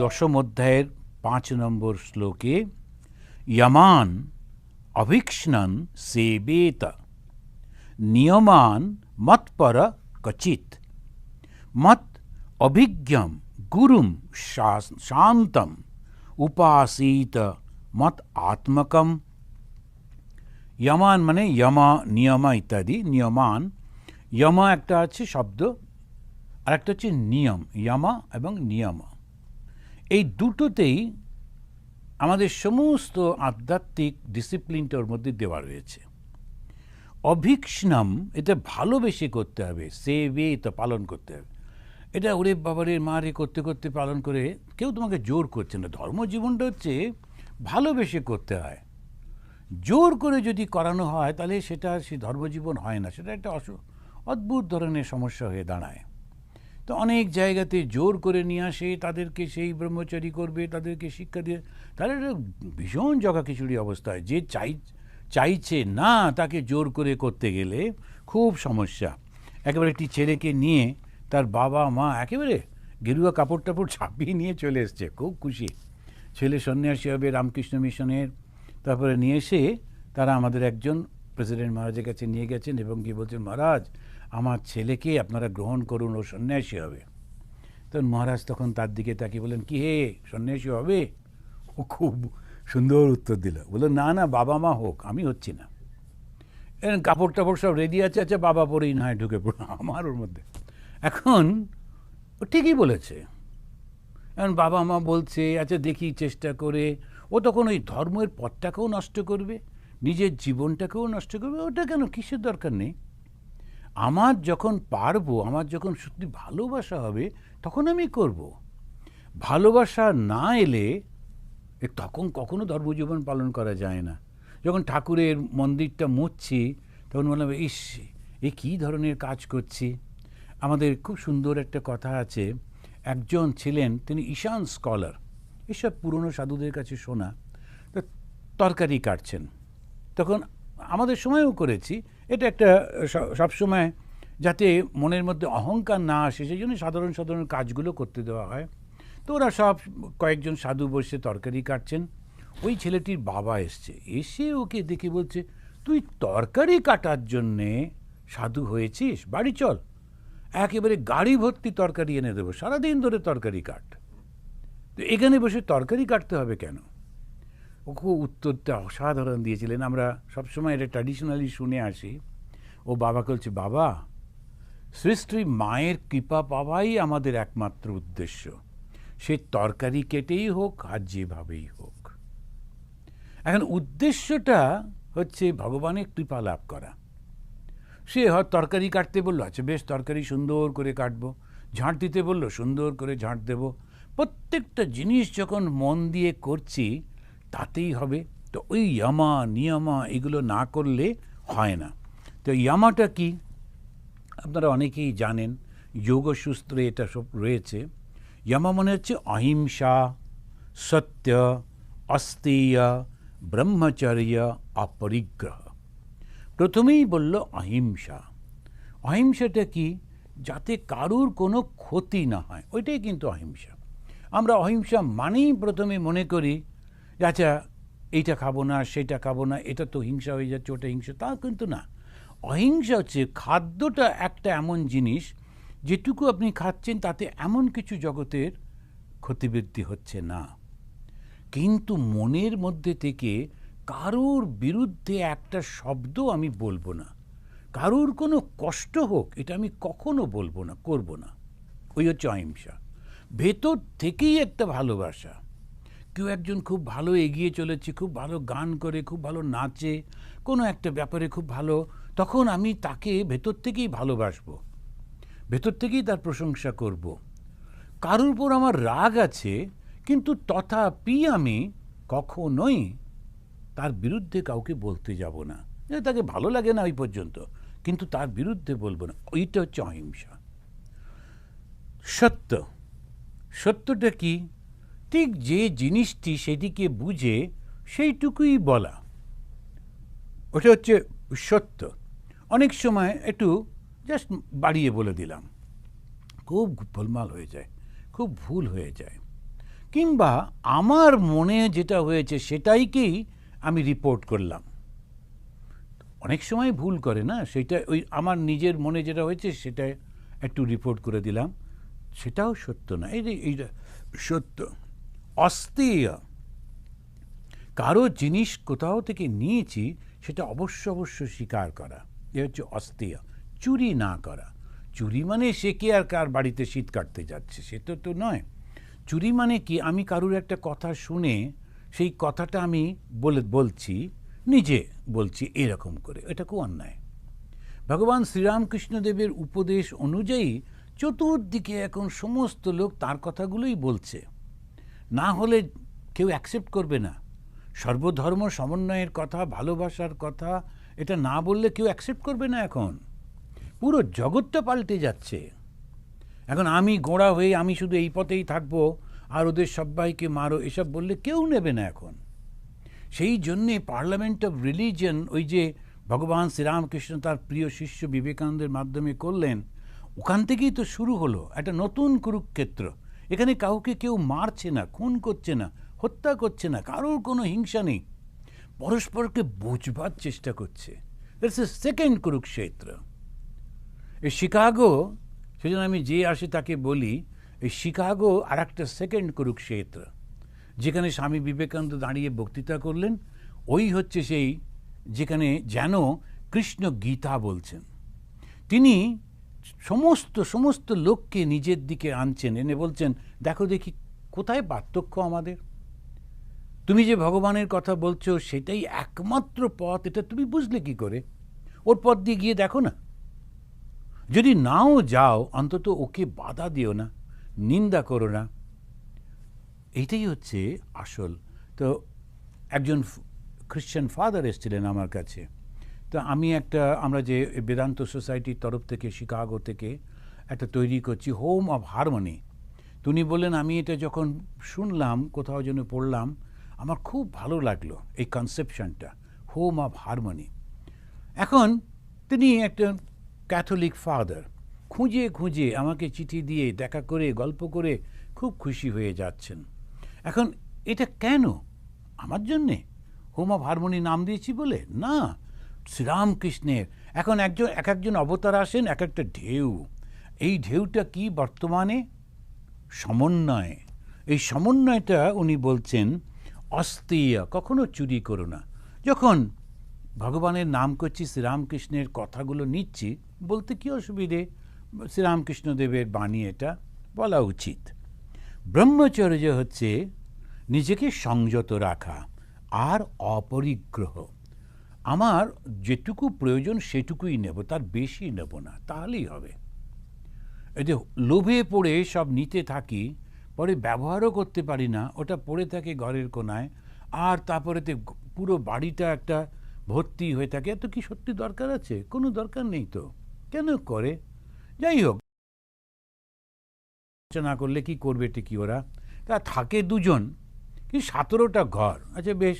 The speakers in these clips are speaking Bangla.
দশম অধ্যায়ের 5 নম্বর শ্লোকে यमान अभिक्ष्णन सेवेत नियमान मत्पर कचित मत अभिज्ञम गुरुम शांतम उपासीत मत आत्मकम। यमान माने यमा नियमा इत्यादि। नियमान यमा একটা আছে শব্দ আর একটা হচ্ছে নিয়ম। यमा এবং নিয়ম এই দুটোতেই আমাদের সমস্ত আধ্যাত্মিক ডিসিপ্লিনটা ওর মধ্যে দেওয়া রয়েছে। অভিক্ষ্ণম এটা ভালোবেসে করতে হবে, সেবে তো পালন করতে হবে। এটা ওরে বাবারে মারে করতে করতে পালন করে কেউ তোমাকে জোর করছে না। ধর্মজীবনটা হচ্ছে ভালোবেসে করতে হয়। জোর করে যদি করানো হয় তাহলে সেটা সেই ধর্মজীবন হয় না, সেটা একটা অদ্ভুত ধরনের সমস্যা হয়ে দাঁড়ায়। তো অনেক জায়গাতে জোর করে নিয়ে আসে, তাদেরকে সেই ব্রহ্মচারী করবে, তাদেরকে শিক্ষা দিয়ে, তাহলে একটা ভীষণ জগাখিচুড়ি অবস্থায়। যে চাইছে না তাকে জোর করে করতে গেলে খুব সমস্যা। একেবারে একটি ছেলেকে নিয়ে তার বাবা মা একেবারে গেরুয়া কাপড় টাপড় ছাপিয়ে নিয়ে চলে এসছে, খুব খুশি। ছেলে সন্ন্যাসী হবে রামকৃষ্ণ মিশনের। তারপরে নিয়ে এসে তারা আমাদের একজন প্রেসিডেন্ট মহারাজের কাছে নিয়ে গেছেন এবং কি বলছেন, মহারাজ আমার ছেলেকে আপনারা গ্রহণ করুন, ও সন্ন্যাসী হবে। তখন মহারাজ তখন তার দিকে তাকিয়ে বললেন, কি হে সন্ন্যাসী হবে? ও খুব সুন্দর উত্তর দিল, বললো না না বাবা মা হোক, আমি হচ্ছি না। কাপড় টাপড় সব রেডি আছে, আচ্ছা বাবা পরেই না হয় ঢুকে পড়ো আমার ওর মধ্যে। এখন ও ঠিকই বলেছে। এখন বাবা মা বলছে আচ্ছা দেখি চেষ্টা করে। ও তখন ওই ধর্মের পথটাকেও নষ্ট করবে, নিজের জীবনটাকেও নষ্ট করবে। ওটা কেন, কিসের দরকার নেই। আমার যখন পারবো, আমার যখন সত্যি ভালোবাসা হবে তখন আমি করব। ভালোবাসা না এলে তখন কখনো ধর্মজীবন পালন করা যায় না। যখন ঠাকুরের মন্দিরটা মুছছি তখন বললাম, ইস এ কী ধরনের কাজ করছি। আমাদের খুব সুন্দর একটা কথা আছে, একজন ছিলেন তিনি ঈশান স্কলার, এসব পুরনো সাধুদের কাছে শোনা। তো তরকারি কাটছেন, তখন আমাদের সময়ও করেছি এটা, একটা সবসময় যাতে মনের মধ্যে অহংকার না আসে সেই জন্য সাধারণ সাধারণ কাজগুলো করতে দেওয়া হয়। তো ওরা সব কয়েকজন সাধু বসে তরকারি কাটছেন। ওই ছেলেটির বাবা এসে ওকে দেখে বলছে, তুই তরকারি কাটার জন্যে সাধু হয়েছিস, বাড়ি চল, একেবারে গাড়ি ভর্তি তরকারি এনে দেবো, সারাদিন ধরে তরকারি কাট। তো এখানে বসে তরকারি কাটতে হবে কেন? ও খুব উত্তরটা অসাধারণ দিয়েছিলেন। আমরা সবসময় এটা ট্র্যাডিশনালি শুনে আসি। ও বাবাকে বলছে, বাবা সৃষ্টি মায়ের কৃপা পাওয়াই আমাদের একমাত্র উদ্দেশ্য, সে তরকারি কেটেই হোক আর যেভাবেই হোক। এখন উদ্দেশ্যটা হচ্ছে ভগবানের কৃপা লাভ করা। সে হয় তরকারি কাটতে বললো, আচ্ছা বেশ তরকারি সুন্দর করে কাটবো। ঝাঁট দিতে বললো, সুন্দর করে ঝাঁট দেবো। প্রত্যেকটা জিনিস যখন মন দিয়ে করছি তাতেই হবে। তো ওই ইয়ামা নিয়মা এগুলো না করলে হয় না। তো ইয়ামাটা কি আপনারা অনেকেই জানেন, যোগসূত্রে এটা সব রয়েছে। ইয়ামা মানে হচ্ছে অহিংসা, সত্য, অস্তেয়, ব্রহ্মচর্য, অপরিগ্রহ। প্রথমেই বলল অহিংসা। অহিংসাটা কি? যাতে কারুর কোনো ক্ষতি না হয়, ওইটাই কিন্তু অহিংসা। আমরা অহিংসা মানেই প্রথমে মনে করি আচ্ছা এইটা খাবো না, সেটা খাবো না, এটা তো হিংসা হয়ে যাচ্ছে, ওটা হিংসা। তা কিন্তু না। অহিংসা হচ্ছে খাদ্যটা একটা এমন জিনিস যেটুকু আপনি খাচ্ছেন তাতে এমন কিছু জগতের ক্ষতিবৃদ্ধি হচ্ছে না, কিন্তু মনের মধ্যে থেকে কারুর বিরুদ্ধে একটা শব্দ আমি বলবো না, কারুর কোনো কষ্ট হোক এটা আমি কখনো বলবো না, করব না। ওই হচ্ছে অহিংসা। ভেতর থেকেই একটা ভালোবাসা। কেউ একজন খুব ভালো এগিয়ে চলেছে, খুব ভালো গান করে, খুব ভালো নাচে, কোনো একটা ব্যাপারে খুব ভালো, তখন আমি তাকে ভেতর থেকেই ভালোবাসবো, ভেতর থেকেই তার প্রশংসা করব। কারুর উপর আমার রাগ আছে, কিন্তু তথাপি আমি কখনোই তার বিরুদ্ধে কাউকে বলতে যাব না। তাকে ভালো লাগে না ওই পর্যন্ত, কিন্তু তার বিরুদ্ধে বলবো না। ওইটা হচ্ছে অহিংসা। সত্য, সত্যটা কি? ঠিক যে জিনিসটি সেটিকে বুঝে সেইটুকুই বলা, ওটা হচ্ছে সত্য। অনেক সময় একটু জাস্ট বাড়িয়ে বলে দিলাম, খুব গোলমাল হয়ে যায়, খুব ভুল হয়ে যায়। কিংবা আমার মনে যেটা হয়েছে সেটাইকেই আমি রিপোর্ট করলাম। অনেক সময় ভুল করে না, সেটা ওই আমার নিজের মনে যেটা হয়েছে সেটা একটু রিপোর্ট করে দিলাম, সেটাও সত্য না। এইটা সত্য। অস্থেয়, কারো জিনিস কোথাও থেকে নিয়েছি সেটা অবশ্য স্বীকার করা, এ হচ্ছে অস্থেয়। চুরি না করা। চুরি মানে সে কি আর কার বাড়িতে শীত কাটতে যাচ্ছে, সেটা তো নয়। চুরি মানে কি, আমি কারুর একটা কথা শুনে সেই কথাটা আমি বলছি, নিজে বলছি এরকম করে, এটা খুব অন্যায়। ভগবান শ্রীরামকৃষ্ণদেবের উপদেশ অনুযায়ী চতুর্দিকে এখন সমস্ত লোক তার কথাগুলোই বলছে, না হলে কেউ অ্যাকসেপ্ট করবে না। সর্বধর্ম সমন্বয়ের কথা, ভালোবাসার কথা, এটা না বললে কেউ অ্যাকসেপ্ট করবে না। এখন পুরো জগৎটা পাল্টে যাচ্ছে। এখন আমি গোঁড়া হয়ে আমি শুধু এই পথেই থাকবো আর ওদের সবাইকে মারো, এসব বললে কেউ নেবে না এখন। সেই জন্যে পার্লামেন্ট অফ রিলিজিয়ন ওই যে ভগবান শ্রীরামকৃষ্ণ তার প্রিয় শিষ্য বিবেকানন্দের মাধ্যমে করলেন, ওখান থেকেই তো শুরু হলো একটা নতুন কুরুক্ষেত্র। এখানে কাউকে কেউ মারছে না, খুন করছে না, হত্যা করছে না, কারোর কোনো হিংসা নেই, পরস্পরকে বোঝবার চেষ্টা করছে। That's a second Kurukshetra. এই শিকাগো, সেজন্য আমি যে আসি তাকে বলি, এই শিকাগো আর একটা সেকেন্ড কুরুক্ষেত্র, যেখানে স্বামী বিবেকানন্দ দাঁড়িয়ে বক্তৃতা করলেন। ওই হচ্ছে সেই যেখানে যেন কৃষ্ণ গীতা বলছেন। তিনি সমস্ত লোককে নিজের দিকে আনছেন, এনে বলছেন, দেখো দেখি কোথায় পার্থক্য আমাদের। তুমি যে ভগবানের কথা বলছো সেটাই একমাত্র পথ, এটা তুমি বুঝলে কি করে? ওর পথ দিয়ে গিয়ে দেখো না। যদি নাও যাও অন্তত ওকে বাধা দিও না, নিন্দা করো না। এইটাই হচ্ছে আসল। তো একজন খ্রিশ্চান ফাদার এসেছিলেন আমার কাছে। তো আমরা যে বেদান্ত সোসাইটির তরফ থেকে শিকাগো থেকে একটা তৈরি করছি, হোম অফ হারমনি। উনি বললেন, আমি এটা যখন শুনলাম, কোথাও যেন পড়লাম, আমার খুব ভালো লাগলো এই কনসেপশনটা, হোম অফ হারমনি। এখন তিনি একটা ক্যাথলিক ফাদার, খুঁজে আমাকে চিঠি দিয়ে দেখা করে গল্প করে খুব খুশি হয়ে যাচ্ছেন। এখন এটা কেন? আমার জন্যে হোম অফ হারমনি নাম দিয়েছি বলে না, শ্রীরামকৃষ্ণের। এখন এক একজন অবতার আসেন, এক একটা ঢেউ। এই ঢেউটা কি বর্তমানে? সমন্বয়। এই সমন্বয়টা উনি বলছেন অস্থেয়, কখনো চুরি করো না। যখন ভগবানের নাম করছি, শ্রীরামকৃষ্ণের কথাগুলো নিচ্ছি, বলতে কি অসুবিধে? শ্রীরামকৃষ্ণদেবের বাণী, এটা বলা উচিত। ব্রহ্মচর্য হচ্ছে নিজেকে সংযত রাখা আর অপরিগ্রহ। আমার যেটুকু প্রয়োজন সেটুকুই নেব, তার বেশি নেব না, তাহলেই হবে। এই যে লোভে পড়ে সব নিতে থাকি, পরে ব্যবহারও করতে পারি না, ওটা পড়ে থাকে ঘরের কোনায়, আর তারপরেতে পুরো বাড়িটা একটা ভর্তি হয়ে থাকে। এত কি সত্যি দরকার আছে? কোনো দরকার নেই তো, কেন করে? যাই হোক, না করলে কি করবে কি ওরা? তা থাকে দুজন, কি 17টা ঘর। আচ্ছা বেশ,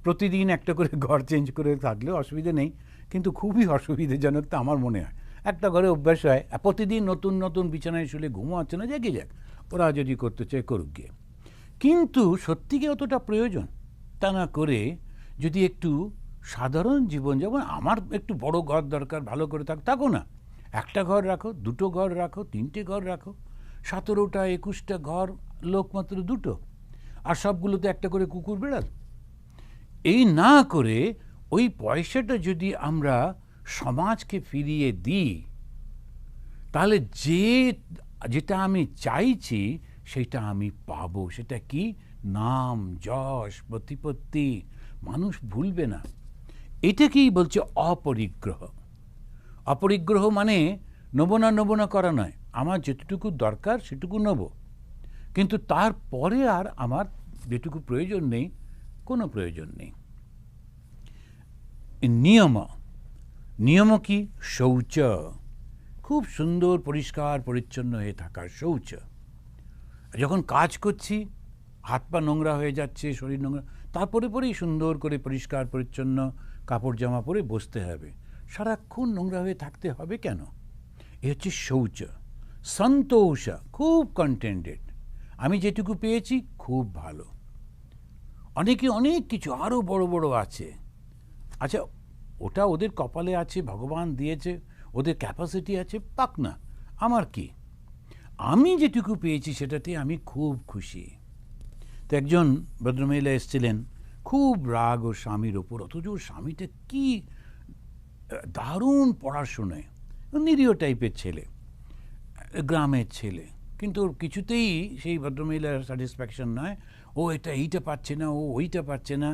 প্রতিদিন একটা করে ঘর চেঞ্জ করে থাকলে অসুবিধে নেই, কিন্তু খুবই অসুবিধাজনক তো আমার মনে হয়। একটা ঘরে অভ্যাস হয়, প্রতিদিন নতুন নতুন বিছানায় শুলে ঘুমো হচ্ছে না, জেগে যাক, ওরা যদি করতে চায় করুক গিয়ে। কিন্তু সত্যি কি অতটা প্রয়োজন? তা না করে যদি একটু সাধারণ জীবন, যেমন আমার একটু বড় ঘর দরকার, ভালো করে থাকো না, একটা ঘর রাখো, দুটো ঘর রাখো, তিনটে ঘর রাখো। 17টা 21টা ঘর, লোক মাত্র 2টো, আর সবগুলোতে একটা করে কুকুর বিড়াল। এই না করে ওই পয়সাটা যদি আমরা সমাজকে ফিরিয়ে দিই, তাহলে যেটা আমি চাইছি সেটা আমি পাবো। সেটা কি? নাম, যশ, প্রতিপত্তি, মানুষ ভুলবে না। এটাকেই বলছে অপরিগ্রহ। অপরিগ্রহ মানে নেব না করা নয়, আমার যেটুকু দরকার সেটুকু নেব, কিন্তু তারপরে আর আমার যেটুকু প্রয়োজন নেই, কোনো প্রয়োজন নেই। নিয়ম কি? শৌচ। খুব সুন্দর পরিষ্কার পরিচ্ছন্ন হয়ে থাকা, শৌচ। যখন কাজ করছি, হাত পা নোংরা হয়ে যাচ্ছে, শরীর নোংরা, তারপরেই সুন্দর করে পরিষ্কার পরিচ্ছন্ন কাপড় জামা পরে বসতে হবে। সারাক্ষণ নোংরা হয়ে থাকতে হবে কেন? এ হচ্ছে শৌচ। সন্তোষ, খুব কন্টেন্টেড। আমি যেটুকু পেয়েছি খুব ভালো, অনেকে অনেক কিছু আরও বড় বড় আছে। আচ্ছা, ওটা ওদের কপালে আছে, ভগবান দিয়েছে, ওদের ক্যাপাসিটি আছে, পাক না, আমার কি? আমি যেটুকু পেয়েছি সেটাতে আমি খুব খুশি। তো একজন ভদ্রমহিলা এসেছিলেন, খুব রাগ ও স্বামীর ওপর, অথচ স্বামীটা কি দারুণ পড়াশোনায়, নিরীহ টাইপের ছেলে, গ্রামের ছেলে, কিন্তু ওর কিছুতেই সেই ভদ্রমহিলার স্যাটিসফ্যাকশন নয়। ও এইটা পাচ্ছে না, ও ওইটা পাচ্ছে না,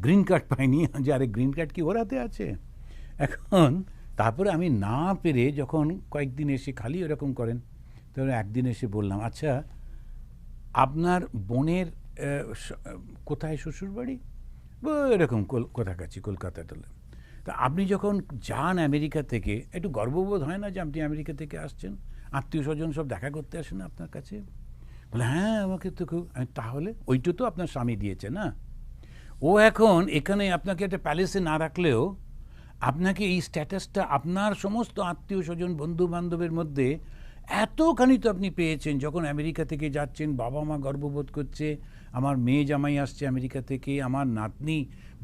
গ্রিন কার্ড পায়নি। যে আরে গ্রিন কার্ড কি ওর হাতে আছে? এখন তারপরে আমি না পেরে যখন কয়েকদিন এসে খালি এরকম করেন, তখন একদিন এসে বললাম, আচ্ছা আপনার বোনের কোথায় শ্বশুরবাড়ি? এরকম কোথাকাছি, কলকাতায়। তুললেন, তা আপনি যখন যান আমেরিকা থেকে, একটু গর্ববোধ হয় না যে আপনি আমেরিকা থেকে আসছেন? আত্মীয় স্বজন সব দেখা করতে আসেন আপনার কাছে? বলে হ্যাঁ, আমাকে তো খুব। তাহলে ওইটা তো আপনার স্বামী দিয়েছে না? ও এখন এখানে আপনাকে একটা প্যালেসে না রাখলেও আপনাকে এই স্ট্যাটাসটা আপনার সমস্ত আত্মীয় স্বজন বন্ধু বান্ধবের মধ্যে এতখানি তো আপনি পেয়েছেন। যখন আমেরিকা থেকে যাচ্ছেন, বাবা মা গর্ববোধ করছে, আমার মেয়ে জামাই আসছে আমেরিকা থেকে, আমার নাতনি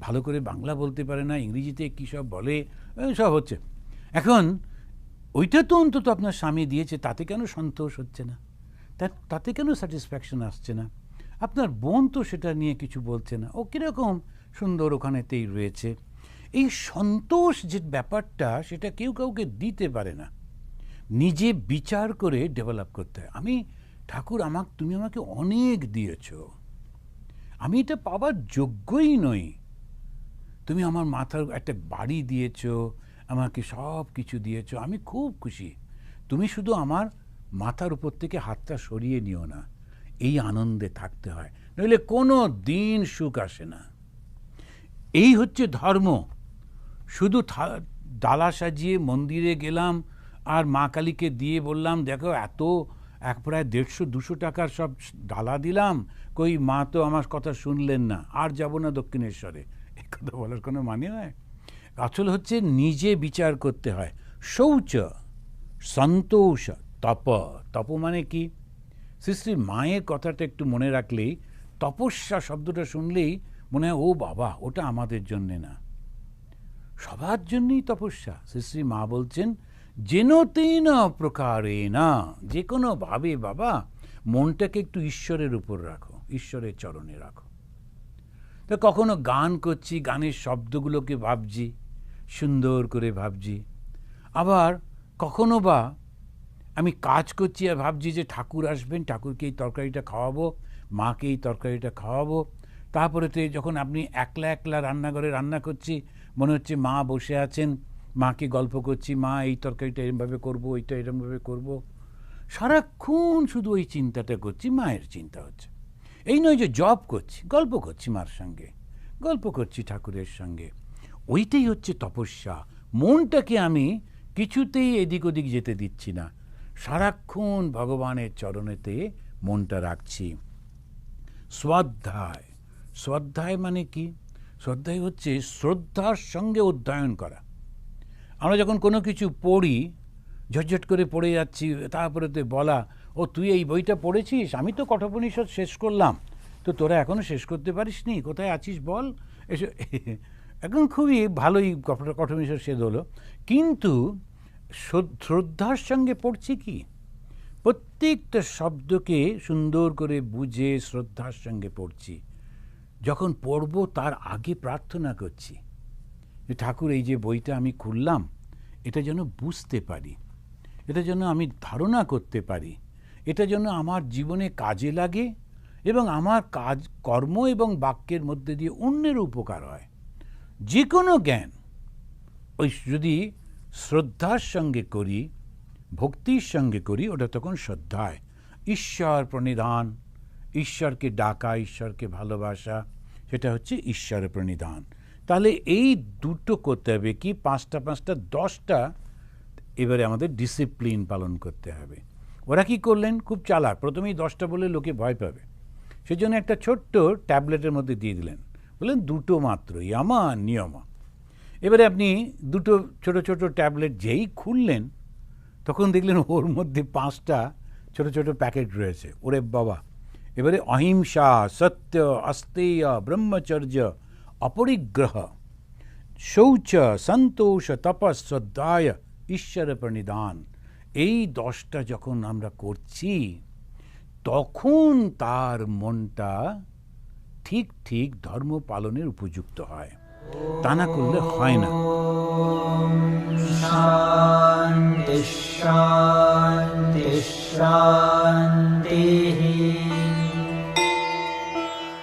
ভালো করে বাংলা বলতে পারে না, ইংরেজিতে কী সব বলে, সব হচ্ছে। এখন ওইটা তো অন্তত আপনার স্বামী দিয়েছে, তাতে কেন সন্তোষ হচ্ছে না? তাতে কেন স্যাটিসফ্যাকশন আসছে না? আপনার বোন তো সেটা নিয়ে কিছু বলছে না, ও কীরকম সুন্দর ওখানেতেই রয়েছে। এই সন্তোষ যে ব্যাপারটা, সেটা কেউ কাউকে দিতে পারে না, নিজে বিচার করে ডেভেলপ করতে হয়। ঠাকুর তুমি আমাকে অনেক দিয়েছ, আমি এটা পাবার যোগ্যই নই। তুমি আমার মাথার একটা বাড়ি দিয়েছ, আমাকে সব কিছু দিয়েছ, আমি খুব খুশি। তুমি শুধু আমার মাথার উপর থেকে হাতটা সরিয়ে নিও না, এই আনন্দে থাকতে হয়, নইলে কোনো দিন সুখ আসে না। এই হচ্ছে ধর্ম। শুধু ডালা সাজিয়ে মন্দিরে গেলাম আর মা কালীকে দিয়ে বললাম, দেখো এত প্রায় 150-200 টাকার সব ডালা দিলাম, কই মা তো আমার কথা শুনলেন না, আর যাব না দক্ষিণেশ্বরে। এই কথা বলার কোনো মানে হয়? আসল হচ্ছে নিজে বিচার করতে হয়। শৌচ, সন্তোষ, তপ মানে কি? শ্রী মায়ের কথাটা একটু মনে রাখলেই, তপস্যা শব্দটা শুনলেই মনে হয় ও বাবা, ওটা আমাদের জন্যে না, সবার জন্যই তপস্যা। শ্রী মা বলছেন, যেন তেন প্রকারে না, যে কোনো ভাবে বাবা মনটাকে একটু ঈশ্বরের উপর রাখো, ঈশ্বরের চরণে রাখো। তো কখনো গান করছি, গানের শব্দগুলোকে ভাবছি, সুন্দর করে ভাবছি। আবার কখনো বা আমি কাজ করছি আর ভাবছি যে ঠাকুর আসবেন, ঠাকুরকে এই তরকারিটা খাওয়াবো, মাকে এই তরকারিটা খাওয়াবো। তারপরেতে যখন আপনি একলা একলা রান্নাঘরে রান্না করছি, মনে হচ্ছে মা বসে আছেন, মাকে গল্প করছি, মা এই তরকারিটা এরমভাবে করবো, ওইটা এরমভাবে করবো। সারাক্ষণ শুধু ওই চিন্তাটা করছি, মায়ের চিন্তা হচ্ছে। এই নয় যে জব করছি, গল্প করছি মার সঙ্গে, গল্প করছি ঠাকুরের সঙ্গে। ওইটাই হচ্ছে তপস্যা। মনটাকে আমি কিছুতেই এদিক ওদিক যেতে দিচ্ছি না, সারাক্ষণ ভগবানের চরণেতে মনটা রাখছি। স্বাধ্যায়, স্বাধ্যায় মানে কি? শ্রদ্ধায় হচ্ছে শ্রদ্ধার সঙ্গে অধ্যয়ন করা। আমরা যখন কোনো কিছু পড়ি, ঝটঝট করে পড়ে যাচ্ছি, তারপরে তো বলা, ও তুই এই বইটা পড়েছিস, আমি তো কঠোপনিষদ শেষ করলাম, তো তোরা এখনও শেষ করতে পারিস নি, কোথায় আছিস বল। এসে এখন খুবই ভালোই কঠোপনিষদ শেষ হলো, কিন্তু শ্রদ্ধার সঙ্গে পড়ছি কি? প্রত্যেকটা শব্দকে সুন্দর করে বুঝে শ্রদ্ধার সঙ্গে পড়ছি। যখন পড়ব তার আগে প্রার্থনা করছি যে ঠাকুর, এই যে বইটা আমি খুললাম, এটা যেন বুঝতে পারি, এটা যেন আমি ধারণা করতে পারি, এটা যেন আমার জীবনে কাজে লাগে এবং আমার কাজ কর্ম এবং বাক্যের মধ্যে দিয়ে অন্যের উপকার হয়। যে কোনো জ্ঞান ওই যদি শ্রদ্ধার সঙ্গে করি, ভক্তির সঙ্গে করি, ওটা তখন শ্রদ্ধায়। ঈশ্বর প্রণিধান, ঈশ্বরকে ডাকা, ঈশ্বরকে ভালোবাসা, সেটা হচ্ছে ঈশ্বর প্রণিধান। তাহলে এই দুটো করতে হবে কি, 5টা 10টা এবারে আমাদের ডিসিপ্লিন পালন করতে হবে। ওরা কি করলেন, খুব চালাক, প্রথমেই 10টা বলে লোকে ভয় পাবে, সেজন্য একটা ছোট্ট ট্যাবলেটের মধ্যে দিয়ে দিলেন, বললেন 2টো মাত্র, ইয়ামা নিয়মা। এবারে আপনি 2টো ছোট ছোট ট্যাবলেট যেই খুললেন, তখন দেখলেন ওর মধ্যে 5টা ছোট ছোট প্যাকেট রয়েছে। ওরে বাবা, এবারে অহিংসা, সত্য, আস্তেয়, ব্রহ্মচর্য, অপরিগ্রহ, শৌচ, সন্তোষ, তপস, শ্রদ্ধায়, ঈশ্বর প্রণিধান, এই 10টা যখন আমরা করছি তখন তার মনটা ঠিক ঠিক ধর্ম পালনের উপযুক্ত হয়, তা না করলে হয় না। শান্তি শান্তি শান্তি।